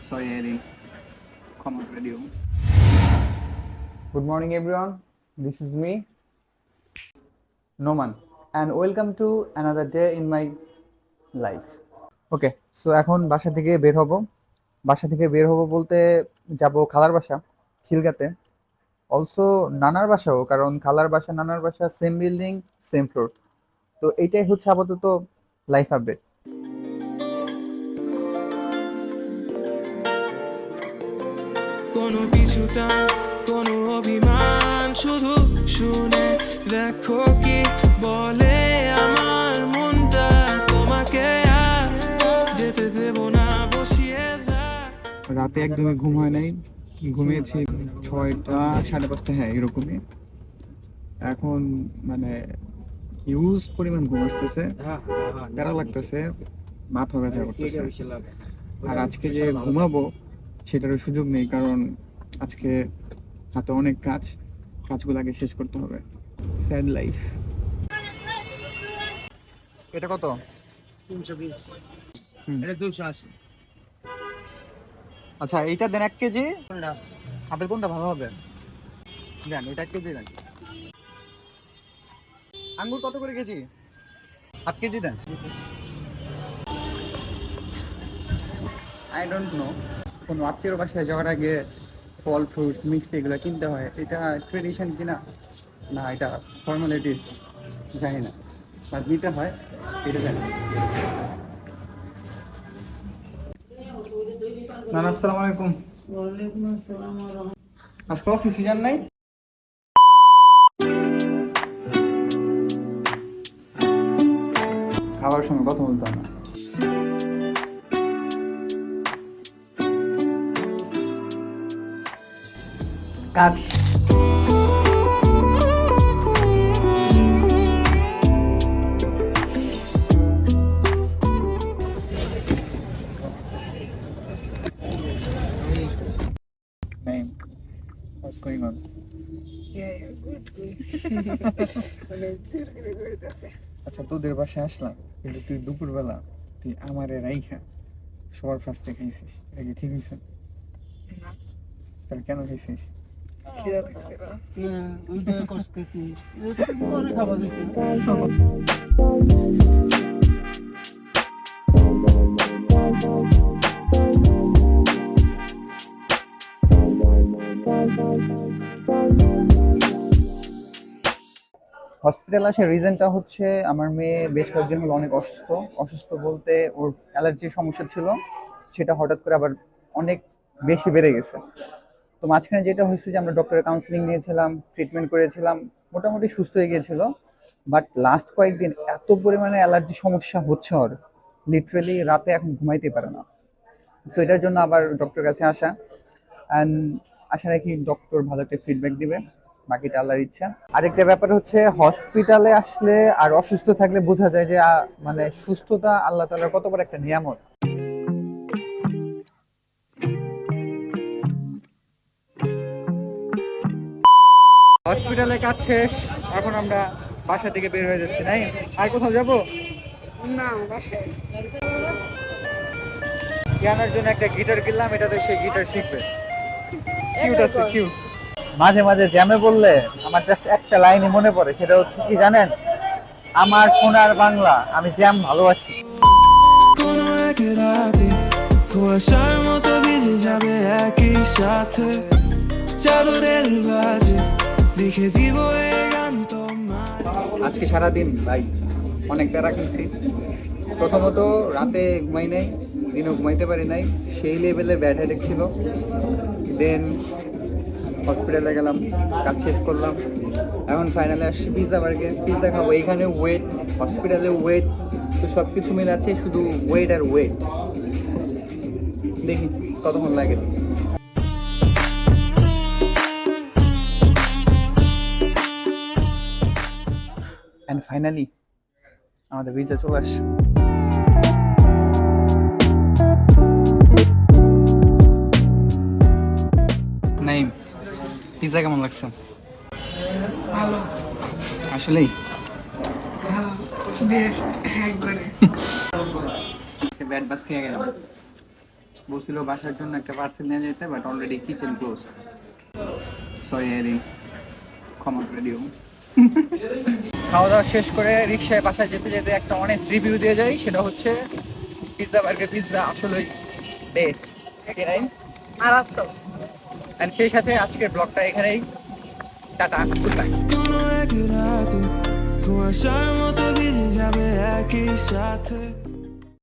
Soyeri Common Radio. Good morning, everyone. This is me, Noman, and welcome to another day in my life. Okay, so এখন বাসা থেকে বের হব বলতে যাব খালার বাসা খিলগাতে, অলসো নানার বাসাও, কারণ খালার বাসা নানার বাসা সেম বিল্ডিং সেম ফ্লোর। তো এইটাই হচ্ছে আপাতত লাইফ আপডেট। কোনো কিছুটা কোনো অভিমান শুধু শুনে দেখো কি বলে আমার মনটা, তোমাকে আর যেতে দেব না বসিয়ে রাতে একদমই ঘুম হয় নাই, ঘুমিয়েছি 6টা 5:30, হ্যাঁ এরকমই। এখন মানে হিউজ পরিমাণ ঘুম আসতেছে, প্যারা লাগতেছে, মাথা ব্যথা করতেছে। আর আজকে যে ঘুমাবো সেটারও সুযোগ নেই, কারণ আজকে হাতে অনেক কাজগুলো আগে শেষ করতে হবে। Sad life. এটা কত? 320। এটা 280। আচ্ছা, এইটা দেন 1 কেজি। কোনটা? আপেল কোনটা ভালো হবে? দেন এটা 1 কেজি দেন। আঙ্গুর কত করে কেজি? 1/2 কেজি দেন। আই ডোন্ট নো, কোনো আত্মীয়র বাসায় যাওয়ার আগে ফল ফ্রুটস মিষ্টি এগুলো কিনতে হয়, এটা ট্রেডিশন কিনা না এটা ফর্মালিটিস জানি না, বাট নিতে হয়, এটা জানি। নানা আসসালামু আলাইকুম। ওয়ালাইকুম আসসালাম। আজকে অফিসে যান নাই? খাবার সময় কথা বলতে হয় না। কাট। Name. What's going on? Good. আচ্ছা, তোদের বাসায় আসলাম, কিন্তু তুই দুপুরবেলা তুই আমারে রাইখা সবার ফার্স্টে খাইছিস, এটা কি ঠিক হয়েছে? না। তাহলে কেন খাইছিস? খিদা লাগছে না। ওইটা কষ্ট কি? এটা পরে খাওয়া গেছে। হসপিটাল আসার রিজনটা হচ্ছে আমার মেয়ে বেশ কয়েকদিন হলো অনেক অসুস্থ বলতে ওর অ্যালার্জির সমস্যা ছিল, সেটা হঠাৎ করে আবার অনেক বেশি বেড়ে গেছে। তো মাঝখানে যেটা হয়েছে যে আমরা ডক্টরের কাউন্সিলিং নিয়েছিলাম, ট্রিটমেন্ট করেছিলাম, মোটামুটি সুস্থ হয়ে গিয়েছিল। বাট লাস্ট কয়েকদিন এত পরিমাণে অ্যালার্জি সমস্যা হচ্ছে ওর, লিটারেলি রাতে এখন ঘুমাইতে পারে না। সো এটার জন্য আবার ডক্টরের কাছে আসা, অ্যান্ড আশা রাখি ডক্টর ভালো একটা ফিডব্যাক দিবে, বাকিটা আল্লাহর ইচ্ছা। আরেকটা ব্যাপার হচ্ছে হসপিটালে আসলে আর অসুস্থ থাকলে বোঝা যায় যে মানে সুস্থতা আল্লাহ তাআলার কত বড় একটা নিয়ামত। হসপিটালে কাজ শেষ, এখন আমরা বাসা থেকে বের হয়ে যাচ্ছি। নাই আর কোথাও যাবো না, বাসায়। জ্ঞানের জন্য একটা গিটার কিনলাম, এটাতে সে গিটার শিখবে। কিউট আছে, কিউট। মাঝে মাঝে জ্যামে বললে আমার জাস্ট একটা লাইনই মনে পড়ে, সেটা হচ্ছে কি জানেন? আমার সোনার বাংলা, আমি জ্যাম ভালোবাসি। কোনো এক রাতে কুয়াশার মতো ভিজে যাবে একই সাথে, চাদরের বাজে লিখে দিব এই গান তোমার। আজকে সারাদিন ভাই অনেক প্যারা খেয়েছি। প্রথমত রাতে ঘুমাই নাই, দিনেও ঘুমাইতে পারি নাই, সেই লেভেলের ব্যাড হেডেক ছিল। দেন হসপিটালে গেলাম, কাজ শেষ করলাম, এখন ফাইনালে আসছি পিৎজা বার্গার, পিৎজা খাবো। এইখানে ওয়েট, হসপিটালে ওয়েট, তো সব কিছু মিলে আছে, শুধু ওয়েট আর ওয়েট। দেখি কতক্ষণ লাগে। অ্যান্ড ফাইনালি আমাদের পিৎজা চলে আসছে। নাইম, পিৎজা কেমন লাগছে? ভালো। আসলেই বেশ একবারে। ব্যাড বাস খেয়ে গেলাম। বলছিল বাসার জন্য একটা পার্সেল নিয়ে যেতে, but already kitchen close. Sorry এরি, ক্ষমা করে দিও। খাওয়া দাওয়া শেষ করে রিক্সায় বাসায় যেতে যেতে একটা অনেস্ট রিভিউ দিয়ে যাই, সেটা হচ্ছে পিৎজা বার্গার পিৎজা আসলেই বেস্ট, ঠিক নাই? মারাত্মক। এন্ড সেই সাথে আজকের ব্লগটা এখানেই, টাটা, গুড বাই। কোনো এক রাতে কুয়াশার মতো ভিজে যাবে একই সাথে